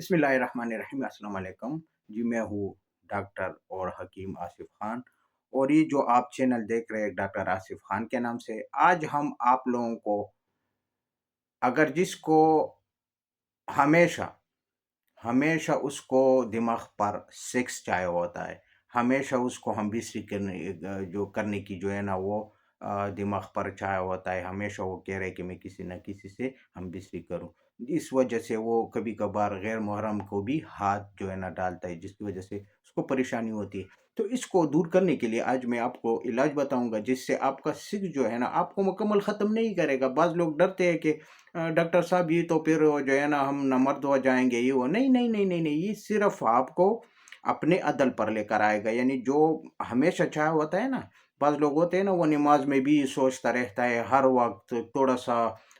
बिस्मिल्लाहिर्रहमानिर्रहीम अस्सलाम वालेकुम। जी मैं हूँ डॉक्टर और हकीम आसिफ खान, और ये जो आप चैनल देख रहे हैं डॉक्टर आसिफ खान के नाम से, आज हम आप लोगों को, अगर जिसको हमेशा हमेशा उसको दिमाग पर सेक्स चाहिए होता है, हमेशा उसको हम बिस्री जो करने की जो है ना वो दिमाग पर चाहिए होता है, हमेशा वो कह रहे हैं कि मैं किसी न किसी से हम बिस्री करूं। इस वजह से वो कभी कभार गैर मुहर्रम को भी हाथ जो है ना डालता है, जिसकी वजह से उसको परेशानी होती है। तो इसको दूर करने के लिए आज मैं आपको इलाज बताऊंगा, जिससे आपका सिक्स जो है ना आपको मुकम्मल ख़त्म नहीं करेगा। बाज़ लोग डरते हैं कि डॉक्टर साहब ये तो फिर वो जो है ना हम नमर्द हो जाएंगे, ये वो नहीं नहीं नहीं नहीं नहीं, ये सिर्फ आपको अपने अदल पर लेकर आएगा। यानी जो हमेशा चाह होता है ना, बाज़ लोग होते हैं ना वो नमाज में भी सोचता रहता है हर वक्त, थोड़ा सा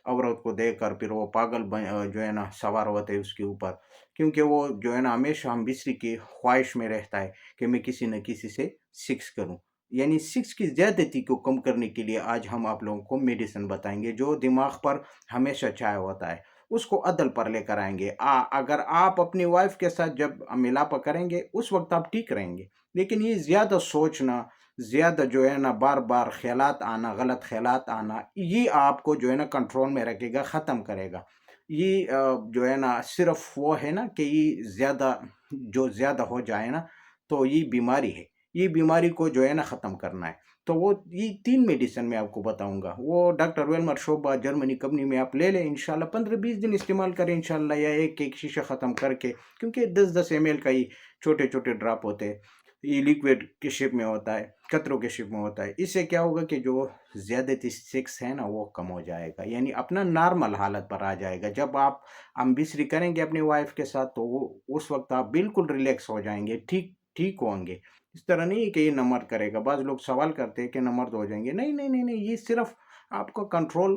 औरत को देखकर फिर वो पागल जो है ना सवार होते हैं उसके ऊपर, क्योंकि वो जो है ना हमेशा हम बिस्री की ख्वाहिश में रहता है कि मैं किसी न किसी से सेक्स करूं। यानी सेक्स की ज़्यादती को कम करने के लिए आज हम आप लोगों को मेडिसिन बताएंगे जो दिमाग पर हमेशा छाया होता है, उसको अदल पर लेकर आएंगे। अगर आप अपनी वाइफ के साथ जब मिलाप करेंगे उस वक्त आप ठीक रहेंगे, लेकिन ये ज़्यादा सोचना, ज़्यादा जो है ना बार बार ख्यालात आना, गलत ख्यालात आना, ये आपको जो है ना कंट्रोल में रखेगा, ख़त्म करेगा। ये जो है ना सिर्फ वो है ना कि ये ज़्यादा हो जाए ना, तो ये बीमारी है। ये बीमारी को जो है ना ख़त्म करना है। तो वो ये 3 मेडिसिन मैं आपको बताऊँगा। वो डॉक्टर वेलमर शोबा जर्मनी कंपनी में आप ले लें, इंशाल्लाह 15-20 दिन इस्तेमाल करें इंशाल्लाह, या एक-एक शीशा ख़त्म करके, क्योंकि 10-10 एमएल का ही छोटे-छोटे ड्रॉप होते हैं। ये लिक्विड के शेप में होता है, कतरों के शेप में होता है। इससे क्या होगा कि जो ज़्यादती सेक्स है ना वो कम हो जाएगा, यानी अपना नॉर्मल हालत पर आ जाएगा। जब आप हम-बिस्तरी करेंगे अपनी वाइफ़ के साथ, तो वो उस वक़्त आप बिल्कुल रिलैक्स हो जाएँगे, ठीक ठीक होंगे। इस तरह नहीं है कि ये नमर्द करेगा। बाज़ लोग सवाल करते हैं कि नमर्द हो जाएँगे। नहीं, नहीं, नहीं, नहीं, ये सिर्फ़ आपको कंट्रोल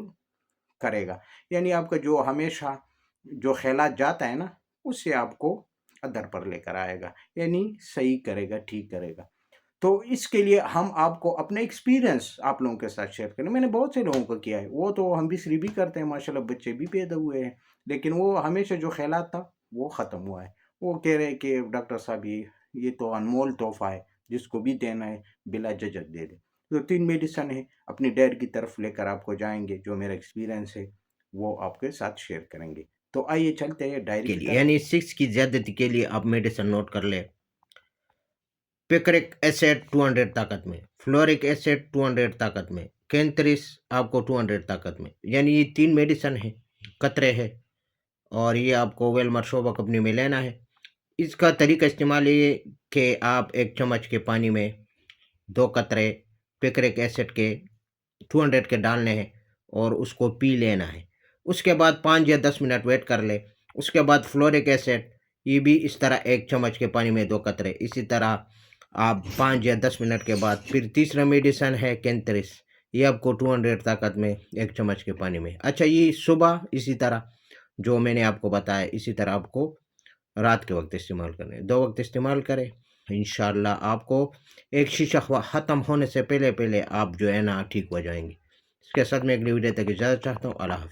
करेगा। यानी आपका जो हमेशा जो ख़्यालात जाता है ना, उससे आपको अदर पर लेकर आएगा, यानी सही करेगा, ठीक करेगा। तो इसके लिए हम आपको अपना एक्सपीरियंस आप लोगों के साथ शेयर करें। मैंने बहुत से लोगों को किया है, वो तो हम-बिस्तरी भी करते हैं, माशाल्लाह बच्चे भी पैदा हुए हैं, लेकिन वो हमेशा जो ख़्यालात था, वो ख़त्म हुआ है। वो कह रहे हैं कि डॉक्टर साहब ये तो अनमोल तोहफ़ा है, जिसको भी देना है बिला झिझक दे दें। तो 3 मेडिसिन है, अपनी डायरी की तरफ लेकर आपको जाएँगे, जो मेरा एक्सपीरियंस है, वो आपके साथ शेयर करेंगे। तो आइए चलते हैं डायरी के की लिए तरफ। यानी सिक्स की ज्यादती के लिए आप मेडिसिन नोट कर ले। पिक्रिक एसिड 200 ताकत में, फ्लोरिक एसिड 200 ताकत में, कैंथरिस आपको 200 ताकत में। यानी ये 3 मेडिसिन है, कतरे है, और ये आपको वेलमर शोबा कंपनी में लेना है। इसका तरीका इस्तेमाल ये कि आप 1 चम्मच के पानी में 2 कतरे पिक्रिक एसिड के 200 के डालने हैं और उसको पी लेना है। उसके बाद 5 या 10 मिनट वेट कर ले। उसके बाद फ्लोरिक एसिड, ये भी इस तरह 1 चम्मच के पानी में 2 कतरे, इसी तरह आप 5 या 10 मिनट के बाद फिर तीसरा मेडिसिन है कैंथरिस, ये आपको 200 ताकत में 1 चम्मच के पानी में। अच्छा, ये सुबह इसी तरह जो मैंने आपको बताया इसी तरह आपको रात के वक्त इस्तेमाल करने, 2 वक्त इस्तेमाल करें। इंशाल्लाह आपको एक शीशा ख़त्म होने से पहले पहले आप जो है ना ठीक हो जाएंगे। इसके साथ मैं अगली वीडियो तक इजाज़त चाहता हूँ। अल्लाह हाफ़िज़।